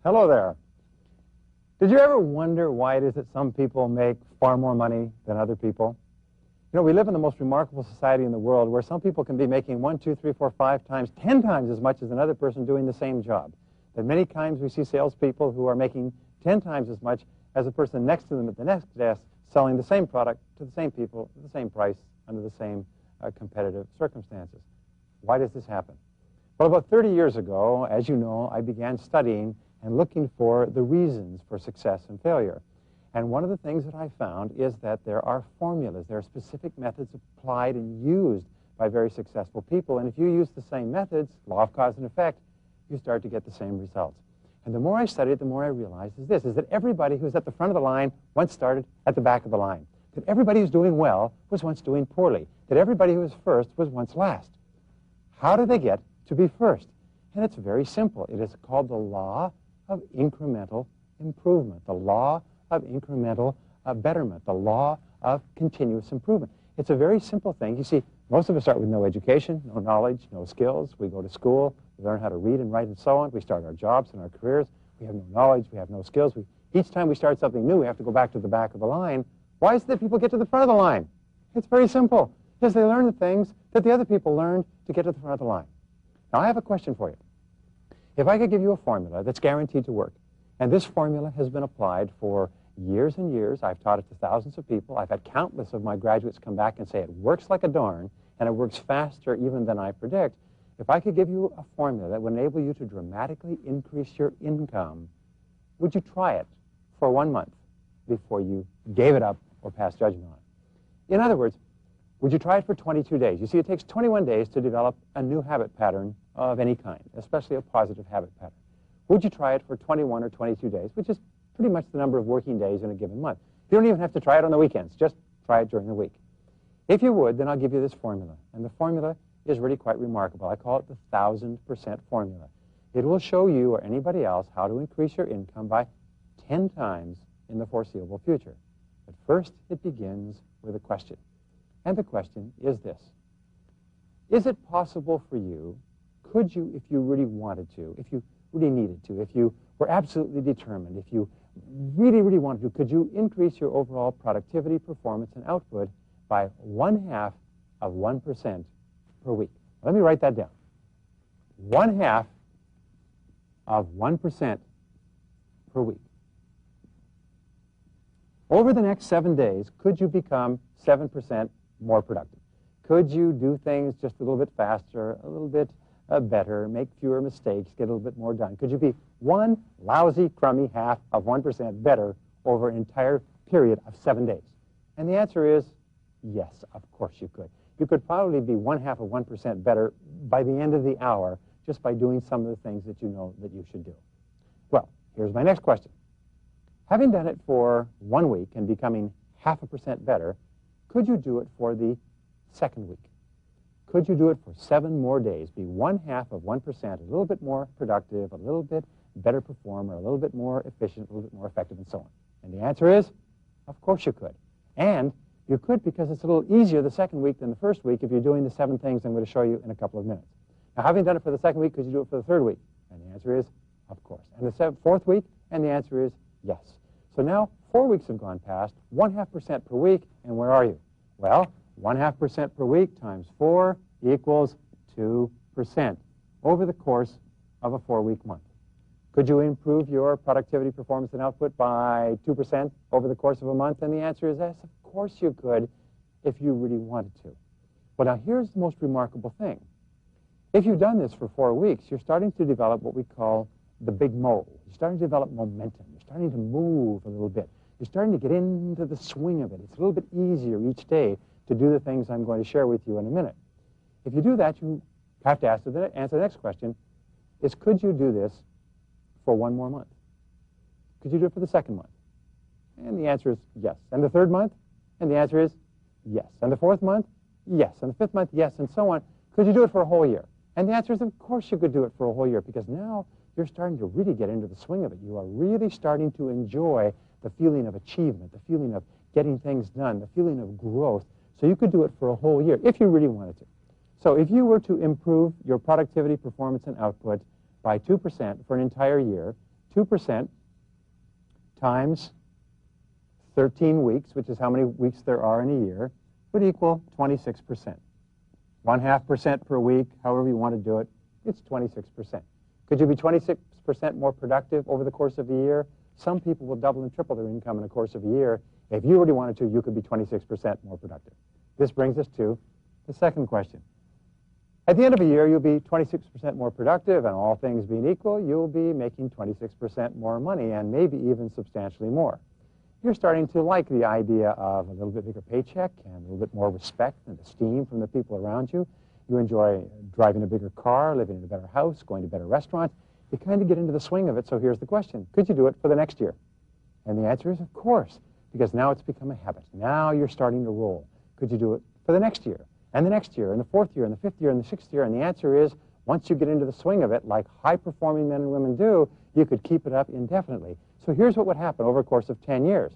Hello there. Did you ever wonder why it is that some people make far more money than other people? You know, we live in the most remarkable society in the world where some people can be making 1, 2, 3, 4, 5 times, 10 times as much as another person doing the same job. That many times we see salespeople who are making 10 times as much as the person next to them at the next desk selling the same product to the same people at the same price under the same competitive circumstances. Why does this happen? Well, about 30 years ago, as you know, I began studying and looking for the reasons for success and failure. And one of the things that I found is that there are formulas. There are specific methods applied and used by very successful people. And if you use the same methods, law of cause and effect, you start to get the same results. And the more I studied, the more I realized is that everybody who's at the front of the line once started at the back of the line. That everybody who's doing well was once doing poorly. That everybody who was first was once last. How do they get to be first? And it's very simple. It is called the law of incremental improvement, the law of incremental betterment, the law of continuous improvement. It's a very simple thing. You see, most of us start with no education, no knowledge, no skills. We go to school, we learn how to read and write and so on. We start our jobs and our careers. We have no knowledge, we have no skills. Each time we start something new, we have to go back to the back of the line. Why is it that people get to the front of the line? It's very simple. Because they learn the things that the other people learned to get to the front of the line. Now, I have a question for you. If I could give you a formula that's guaranteed to work, and this formula has been applied for years and years, I've taught it to thousands of people, I've had countless of my graduates come back and say it works like a darn, and it works faster even than I predict, if I could give you a formula that would enable you to dramatically increase your income, would you try it for 1 month before you gave it up or passed judgment on it? In other words, would you try it for 22 days? You see, it takes 21 days to develop a new habit pattern of any kind, especially a positive habit pattern. Would you try it for 21 or 22 days, which is pretty much the number of working days in a given month? You don't even have to try it on the weekends. Just try it during the week. If you would, then I'll give you this formula. And the formula is really quite remarkable. I call it the 1,000% formula. It will show you or anybody else how to increase your income by 10 times in the foreseeable future. But first, it begins with a question. And the question is this. Is it possible for you, could you, if you really wanted to, if you really needed to, if you were absolutely determined, if you really, really wanted to, could you increase your overall productivity, performance, and output by 1/2 of 1% per week? Let me write that down. 1/2 of 1% per week. Over the next 7 days, could you become 7% more productive? Could you do things just a little bit faster, a little bit better, make fewer mistakes, get a little bit more done? Could you be one lousy, crummy half of 1% better over an entire period of 7 days? And the answer is yes, of course you could. You could probably be 1/2 of 1% better by the end of the hour just by doing some of the things that you know that you should do. Well, here's my next question. Having done it for 1 week and becoming 0.5% better, could you do it for the second week? Could you do it for 7 more days, be 1/2 of 1%, a little bit more productive, a little bit better performer, a little bit more efficient, a little bit more effective, and so on? And the answer is, of course you could. And you could because it's a little easier the second week than the first week if you're doing the 7 things I'm going to show you in a couple of minutes. Now, having done it for the second week, could you do it for the third week? And the answer is, of course. And the fourth week? And the answer is yes. So now 4 weeks have gone past, 1/2% per week, and where are you? Well, 1/2% per week times 4 equals 2% over the course of a 4-week month. Could you improve your productivity, performance, and output by 2% over the course of a month? And the answer is yes, of course you could if you really wanted to. Well, now here's the most remarkable thing. If you've done this for 4 weeks, you're starting to develop what we call the big mo. You're starting to develop momentum. You're starting to move a little bit. You're starting to get into the swing of it. It's a little bit easier each day to do the things I'm going to share with you in a minute. If you do that, you have to answer the next question, is could you do this for 1 more month? Could you do it for the second month? And the answer is yes. And the third month? And the answer is yes. And the fourth month? Yes. And the fifth month? Yes. And so on. Could you do it for a whole year? And the answer is, of course you could do it for a whole year, because now you're starting to really get into the swing of it. You are really starting to enjoy the feeling of achievement, the feeling of getting things done, the feeling of growth. So you could do it for a whole year if you really wanted to. So if you were to improve your productivity, performance, and output by 2% for an entire year, 2% times 13 weeks, which is how many weeks there are in a year, would equal 26%. 0.5% per week, however you want to do it, it's 26%. Could you be 26% more productive over the course of a year? Some people will double and triple their income in the course of a year. If you really wanted to, you could be 26% more productive. This brings us to the second question. At the end of a year, you'll be 26% more productive, and all things being equal, you'll be making 26% more money, and maybe even substantially more. You're starting to like the idea of a little bit bigger paycheck and a little bit more respect and esteem from the people around you. You enjoy driving a bigger car, living in a better house, going to better restaurants. You kind of get into the swing of it, so here's the question. Could you do it for the next year? And the answer is, of course, because now it's become a habit. Now you're starting to roll. Could you do it for the next year, and the next year, and the fourth year, and the fifth year, and the sixth year? And the answer is, once you get into the swing of it, like high-performing men and women do, you could keep it up indefinitely. So here's what would happen over a course of 10 years.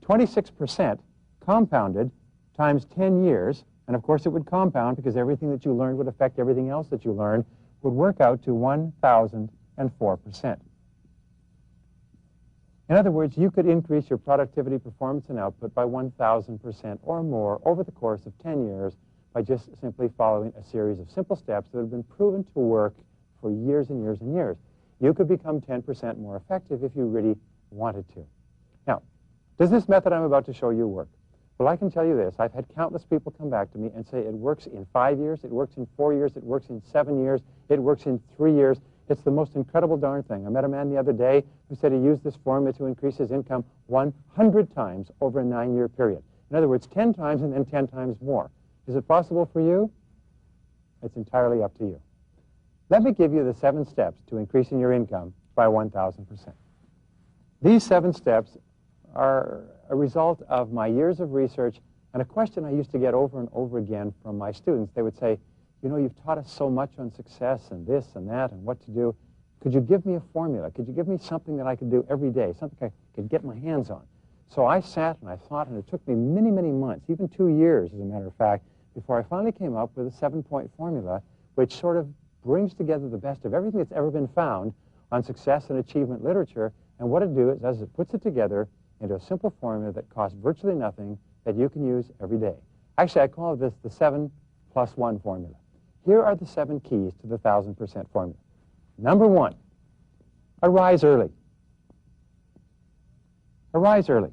26% compounded times 10 years, and of course it would compound because everything that you learned would affect everything else that you learned, would work out to 1,004%. In other words, you could increase your productivity, performance, and output by 1,000% or more over the course of 10 years by just simply following a series of simple steps that have been proven to work for years and years and years. You could become 10% more effective if you really wanted to. Now, does this method I'm about to show you work? Well, I can tell you this. I've had countless people come back to me and say it works in 5 years, it works in 4 years, it works in 7 years, it works in 3 years. It's the most incredible darn thing. I met a man the other day who said he used this formula to increase his income 100 times over a 9-year period. In other words, 10 times and then 10 times more. Is it possible for you? It's entirely up to you. Let me give you the 7 steps to increasing your income by 1,000%. These 7 steps are a result of my years of research and a question I used to get over and over again from my students. They would say, you know, you've taught us so much on success and this and that and what to do. Could you give me a formula? Could you give me something that I could do every day, something I could get my hands on? So I sat and I thought, and it took me many, many months, even 2 years, as a matter of fact, before I finally came up with a 7-point formula which sort of brings together the best of everything that's ever been found on success and achievement literature. And what it does is it puts it together into a simple formula that costs virtually nothing that you can use every day. Actually, I call this the 7+1 formula. Here are the 7 keys to the 1,000% formula. Number 1, arise early. Arise early.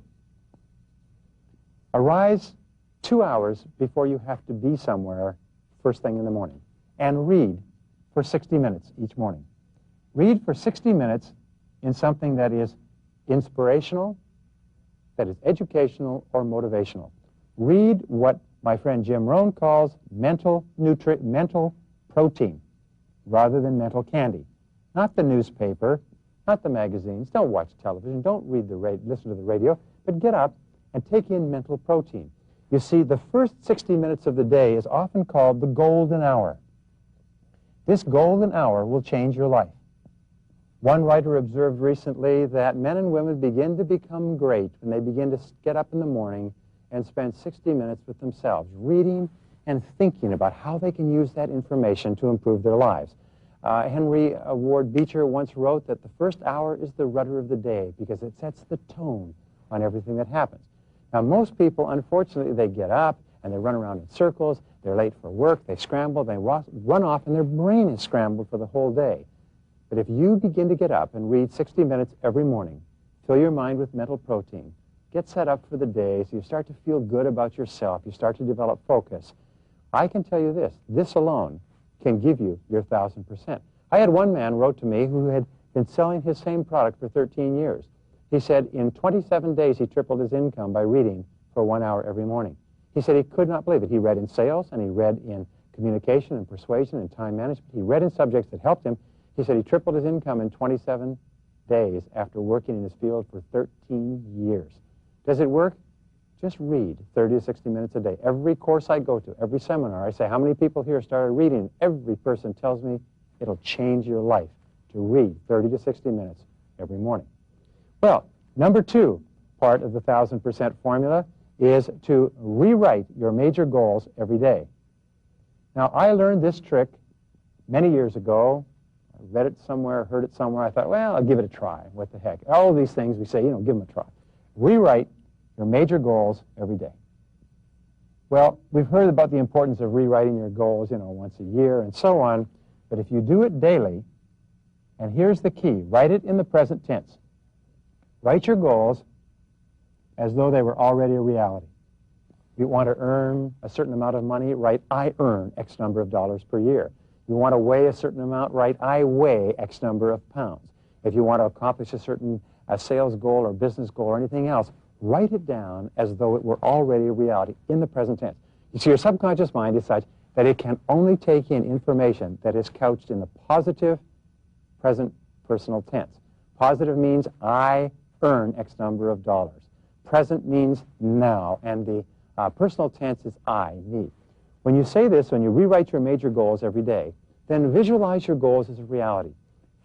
Arise 2 hours before you have to be somewhere first thing in the morning. And read for 60 minutes each morning. Read for 60 minutes in something that is inspirational, that is educational or motivational. Read what my friend Jim Rohn calls mental protein rather than mental candy. Not the newspaper, not the magazines. Don't watch television. Don't listen to the radio, but get up and take in mental protein. You see, the first 60 minutes of the day is often called the golden hour. This golden hour will change your life. One writer observed recently that men and women begin to become great when they begin to get up in the morning and spend 60 minutes with themselves, reading and thinking about how they can use that information to improve their lives. Henry Ward Beecher once wrote that the first hour is the rudder of the day because it sets the tone on everything that happens. Now, most people, unfortunately, they get up and they run around in circles, they're late for work, they scramble, they run off, and their brain is scrambled for the whole day. But if you begin to get up and read 60 minutes every morning, fill your mind with mental protein, get set up for the day so you start to feel good about yourself, you start to develop focus, I can tell you this alone can give you your 1,000%. I had one man wrote to me who had been selling his same product for 13 years. He said in 27 days he tripled his income by reading for 1 hour every morning. He said he could not believe it. He read in sales, and he read in communication and persuasion and time management. He read in subjects that helped him. He said he tripled his income in 27 days after working in his field for 13 years. Does it work? Just read 30 to 60 minutes a day. Every course I go to, every seminar, I say, how many people here started reading? Every person tells me it'll change your life to read 30 to 60 minutes every morning. Well, number 2 part of the 1,000% formula is to rewrite your major goals every day. Now, I learned this trick many years ago. I read it somewhere, heard it somewhere. I thought, well, I'll give it a try. What the heck? All of these things we say, you know, give them a try. Rewrite your major goals every day. Well, we've heard about the importance of rewriting your goals, you know, once a year and so on. But if you do it daily, and here's the key, write it in the present tense. Write your goals as though they were already a reality. You want to earn a certain amount of money, write, I earn X number of dollars per year. You want to weigh a certain amount, write, I weigh X number of pounds. If you want to accomplish a certain sales goal or business goal or anything else, write it down as though it were already a reality in the present tense. You see, your subconscious mind is such that it can only take in information that is couched in the positive present personal tense. Positive means I earn X number of dollars. Present means now, and the personal tense is I, me. When you say this, when you rewrite your major goals every day, then visualize your goals as a reality.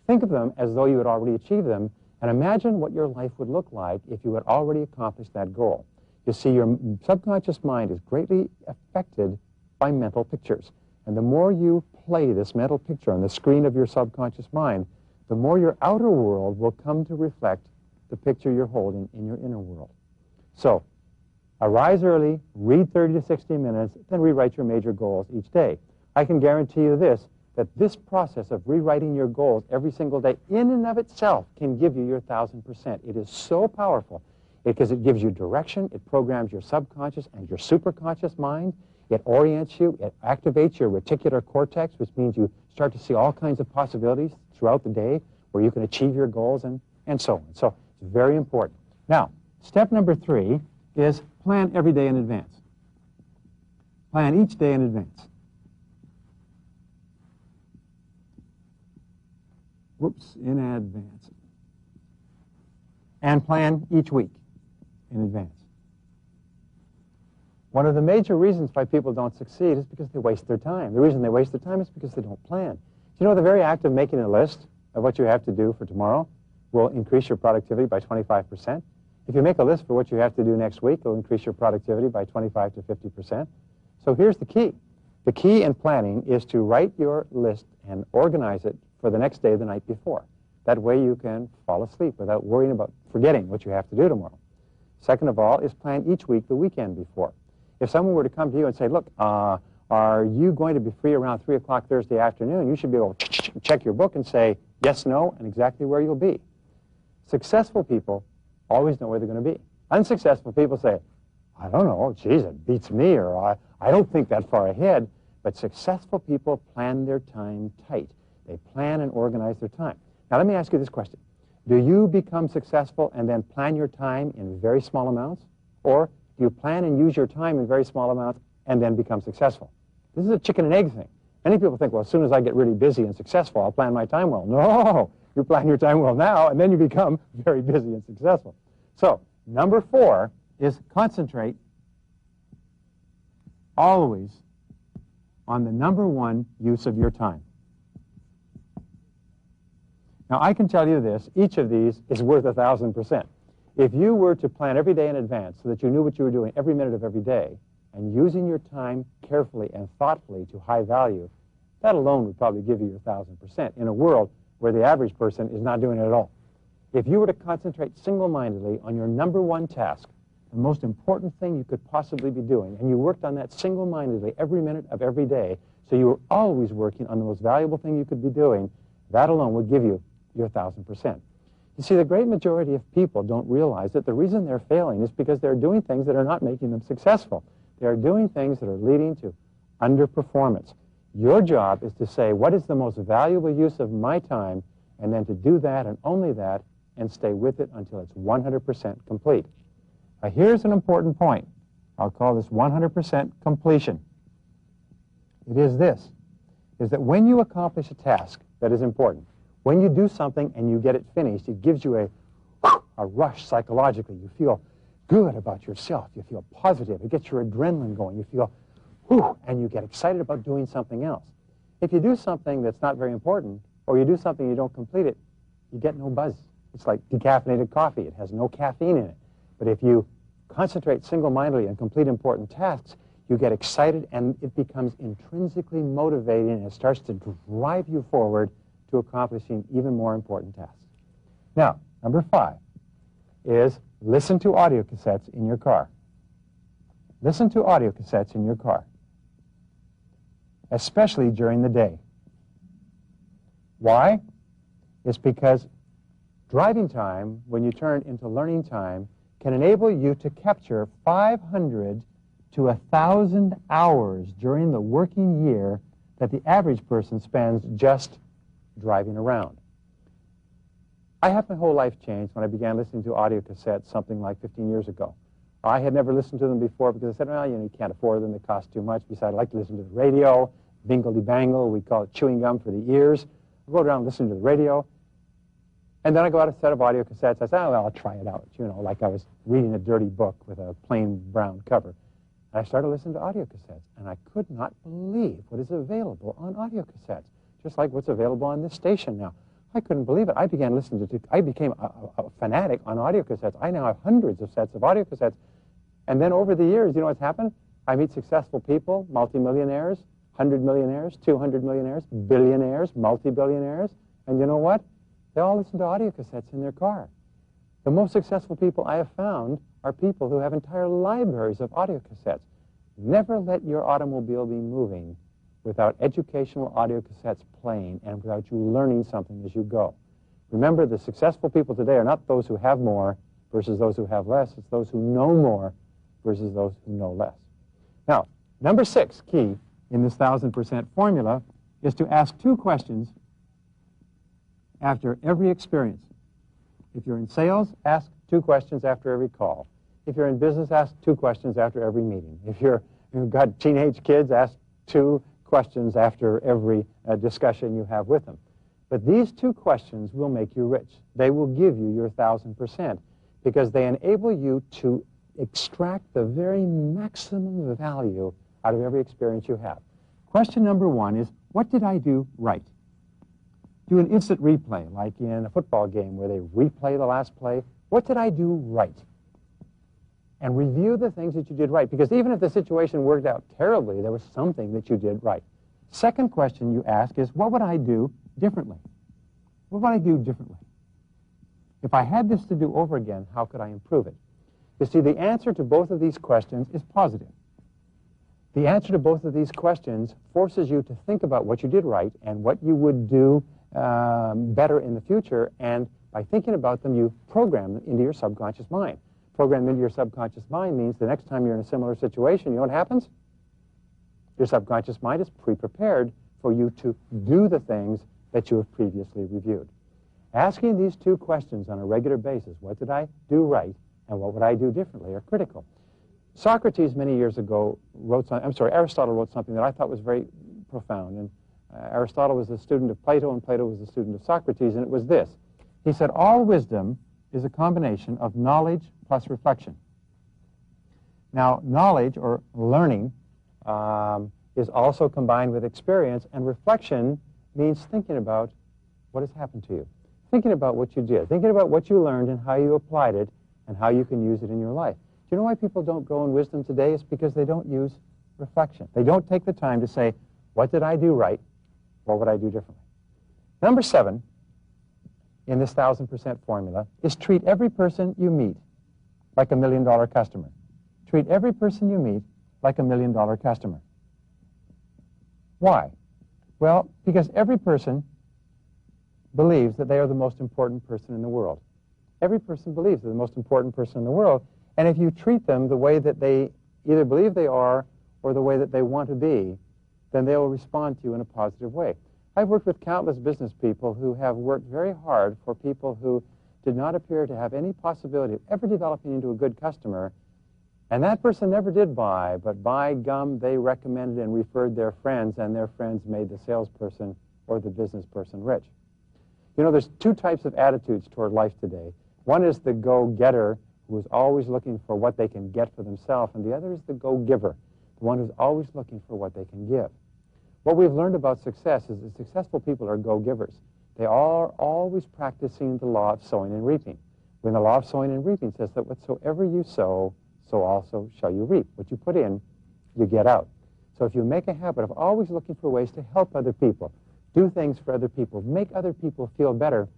Think of them as though you had already achieved them, and imagine what your life would look like if you had already accomplished that goal. You see, your subconscious mind is greatly affected by mental pictures. And the more you play this mental picture on the screen of your subconscious mind, the more your outer world will come to reflect the picture you're holding in your inner world. So, arise early, read 30 to 60 minutes, then rewrite your major goals each day. I can guarantee you this, that this process of rewriting your goals every single day in and of itself can give you your 1,000%. It is so powerful because it gives you direction, it programs your subconscious and your superconscious mind, it orients you, it activates your reticular cortex, which means you start to see all kinds of possibilities throughout the day where you can achieve your goals and so on. So it's very important. Now, step number 3 is plan every day in advance. Plan each day in advance. Whoops, in advance. And plan each week in advance. One of the major reasons why people don't succeed is because they waste their time. The reason they waste their time is because they don't plan. Do you know the very act of making a list of what you have to do for tomorrow will increase your productivity by 25%? If you make a list for what you have to do next week, it will increase your productivity by 25 to 50%. So here's the key. The key in planning is to write your list and organize it for the next day the night before. That way you can fall asleep without worrying about forgetting what you have to do tomorrow. Second of all is plan each week the weekend before. If someone were to come to you and say, look, are you going to be free around 3 o'clock Thursday afternoon? You should be able to check your book and say yes, no, and exactly where you'll be. Successful people always know where they're going to be. Unsuccessful people say, I don't know, geez, it beats me, or I don't think that far ahead. But successful people plan their time tight. They plan and organize their time. Now, let me ask you this question. Do you become successful and then plan your time in very small amounts? Or do you plan and use your time in very small amounts and then become successful? This is a chicken and egg thing. Many people think, well, as soon as I get really busy and successful, I'll plan my time well. No, you plan your time well now, and then you become very busy and successful. So, number 4 is concentrate always on the number 1 use of your time. Now, I can tell you this, each of these is worth 1,000%. If you were to plan every day in advance so that you knew what you were doing every minute of every day, and using your time carefully and thoughtfully to high value, that alone would probably give you your 1,000% in a world where the average person is not doing it at all. If you were to concentrate single-mindedly on your number 1 task, the most important thing you could possibly be doing, and you worked on that single-mindedly every minute of every day, so you were always working on the most valuable thing you could be doing, that alone would give you your 1,000%. You see, the great majority of people don't realize that the reason they're failing is because they're doing things that are not making them successful. They're doing things that are leading to underperformance. Your job is to say, what is the most valuable use of my time, and then to do that and only that, and stay with it until it's 100% complete. Now, here's an important point. I'll call this 100% completion. It is this, is that when you accomplish a task that is important, when you do something and you get it finished, it gives you a rush psychologically. You feel good about yourself. You feel positive. It gets your adrenaline going. You feel, whew, and you get excited about doing something else. If you do something that's not very important, or you do something and you don't complete it, you get no buzz. It's like decaffeinated coffee. It has no caffeine in it. But if you concentrate single-mindedly and complete important tasks, You get excited, and it becomes intrinsically motivating, and it starts to drive you forward to accomplishing even more important tasks. Now, number 5 is listen to audio cassettes in your car. Listen to audio cassettes in your car, especially during the day. Why? It's because driving time, when you turn into learning time, can enable you to capture 500 to 1,000 hours during the working year that the average person spends just driving around. I had my whole life changed when I began listening to audio cassettes something like 15 years ago. I had never listened to them before because I said, well, you can't afford them, they cost too much. Besides, I like to listen to the radio, bingle-de-bangle, we call it chewing gum for the ears. I go around and listen to the radio, and then I go out a set of audio cassettes. I said, oh, well, I'll try it out, like I was reading a dirty book with a plain brown cover. And I started listening to audio cassettes, and I could not believe what is available on audio cassettes, just like what's available on this station now. I couldn't believe it. I began listening to, I became a fanatic on audio cassettes. I now have hundreds of sets of audio cassettes. And then over the years, you know what's happened? I meet successful people, multimillionaires, 100 millionaires, 200 millionaires, billionaires, multi-billionaires. And you know what? They all listen to audio cassettes in their car. The most successful people I have found are people who have entire libraries of audio cassettes. Never let your automobile be moving without educational audio cassettes playing and without you learning something as you go. Remember, the successful people today are not those who have more versus those who have less. It's those who know more versus those who know less. Now, number 6 key in this 1,000% formula is to ask 2 questions after every experience. If you're in sales, ask 2 questions after every call. If you're in business, ask 2 questions after every meeting. If you've got teenage kids, ask 2 questions after every discussion you have with them. But these 2 questions will make you rich. They will give you your 1,000% because they enable you to extract the very maximum value out of every experience you have. Question number 1 is, what did I do right? Do an instant replay, like in a football game where they replay the last play. What did I do right? And review the things that you did right, because even if the situation worked out terribly, there was something that you did right. Second question you ask is, what would I do differently? What would I do differently? If I had this to do over again, how could I improve it? You see, the answer to both of these questions is positive. The answer to both of these questions forces you to think about what you did right and what you would do better in the future, and by thinking about them, you program them into your subconscious mind. Program into your subconscious mind means the next time you're in a similar situation, you know what happens? Your subconscious mind is pre-prepared for you to do the things that you have previously reviewed. Asking these 2 questions on a regular basis, what did I do right and what would I do differently, are critical. Socrates many years ago Aristotle wrote something that I thought was very profound. And Aristotle was a student of Plato, and Plato was a student of Socrates, and it was this. He said, all wisdom is a combination of knowledge plus reflection. Now, knowledge, or learning, is also combined with experience, and reflection means thinking about what has happened to you. Thinking about what you did, thinking about what you learned and how you applied it and how you can use it in your life. Do you know why people don't grow in wisdom today? It's because they don't use reflection. They don't take the time to say, what did I do right? What would I do differently? Number 7 in this 1,000% formula is treat every person you meet like $1 million customer. Treat every person you meet like $1 million customer. Why? Well, because every person believes that they are the most important person in the world. Every person believes they're the most important person in the world, and if you treat them the way that they either believe they are or the way that they want to be, then they will respond to you in a positive way. I've worked with countless business people who have worked very hard for people who did not appear to have any possibility of ever developing into a good customer, and that person never did buy, but by gum, they recommended and referred their friends, and their friends made the salesperson or the business person rich. You know, there's 2 types of attitudes toward life today. One is the go-getter, who is always looking for what they can get for themselves, and the other is the go-giver, the one who's always looking for what they can give. What we've learned about success is that successful people are go-givers. They are always practicing the law of sowing and reaping. When the law of sowing and reaping says that whatsoever you sow, so also shall you reap. What you put in you get out. So if you make a habit of always looking for ways to help other people, do things for other people, make other people feel better,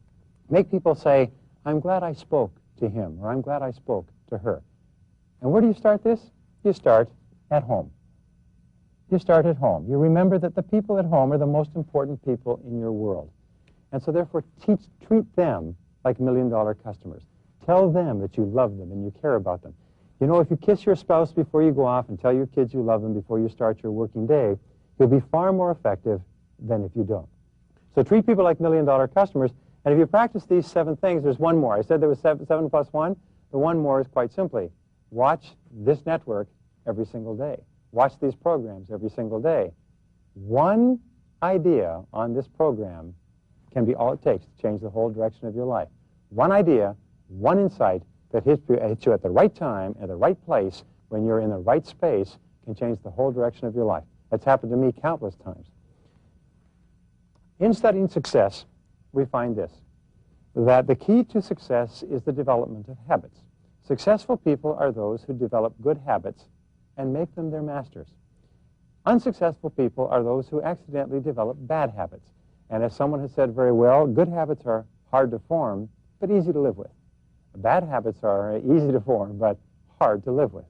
make people say, I'm glad I spoke to him, or I'm glad I spoke to her. And where do you start this? You start at home. You start at home. You remember that the people at home are the most important people in your world. And so therefore treat them like million-dollar customers. Tell them that you love them and you care about them. You know, if you kiss your spouse before you go off and tell your kids you love them before you start your working day, you'll be far more effective than if you don't. So treat people like million-dollar customers, and if you practice these 7 things, there's one more. I said there was 7 plus 1. The one more is quite simply, watch this network every single day. Watch these programs every single day. One idea on this program can be all it takes to change the whole direction of your life. One idea, one insight that hits you at the right time, at the right place, when you're in the right space, can change the whole direction of your life. That's happened to me countless times. In studying success, we find this, that the key to success is the development of habits. Successful people are those who develop good habits and make them their masters. Unsuccessful people are those who accidentally develop bad habits. And as someone has said very well, good habits are hard to form, but easy to live with. Bad habits are easy to form, but hard to live with.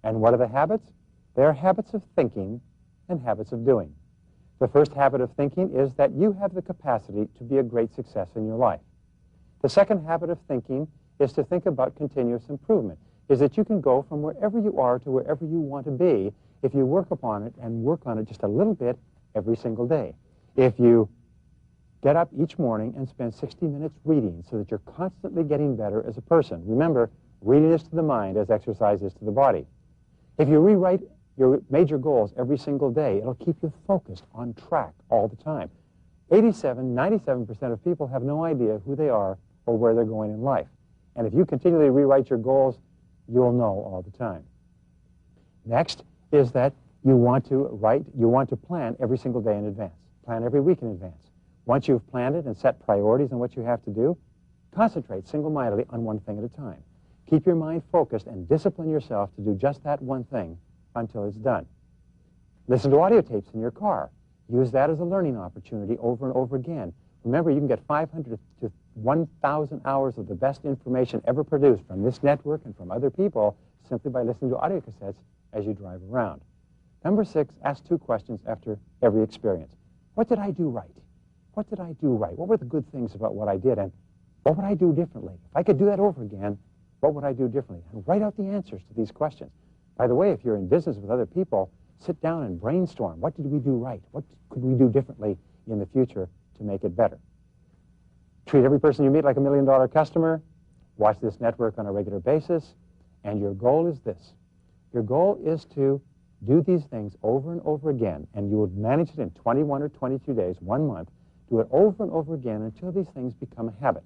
And what are the habits? They are habits of thinking and habits of doing. The first habit of thinking is that you have the capacity to be a great success in your life. The second habit of thinking is to think about continuous improvement, is that you can go from wherever you are to wherever you want to be if you work upon it and work on it just a little bit every single day. If you get up each morning and spend 60 minutes reading so that you're constantly getting better as a person. Remember, reading is to the mind as exercise is to the body. If you rewrite your major goals every single day, it'll keep you focused, on track all the time. 97% of people have no idea who they are or where they're going in life. And if you continually rewrite your goals, you'll know all the time. Next is that you want to plan every single day in advance. Plan every week in advance. Once you've planned it and set priorities on what you have to do, concentrate single-mindedly on one thing at a time. Keep your mind focused and discipline yourself to do just that one thing until it's done. Listen to audio tapes in your car. Use that as a learning opportunity over and over again. Remember, you can get 500 to 1,000 hours of the best information ever produced from this network and from other people simply by listening to audio cassettes as you drive around. Number 6, ask 2 questions after every experience. What did I do right? What did I do right? What were the good things about what I did? And what would I do differently? If I could do that over again, what would I do differently? And write out the answers to these questions. By the way, if you're in business with other people, sit down and brainstorm. What did we do right? What could we do differently in the future to make it better? Treat every person you meet like a million-dollar customer. Watch this network on a regular basis. And your goal is this. Your goal is to do these things over and over again, and you will manage it in 21 or 22 days, 1 month. Do it over and over again until these things become a habit.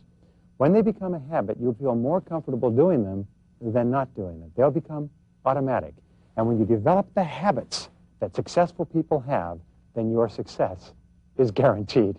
When they become a habit, you'll feel more comfortable doing them than not doing them. They'll become automatic. And when you develop the habits that successful people have, then your success is guaranteed.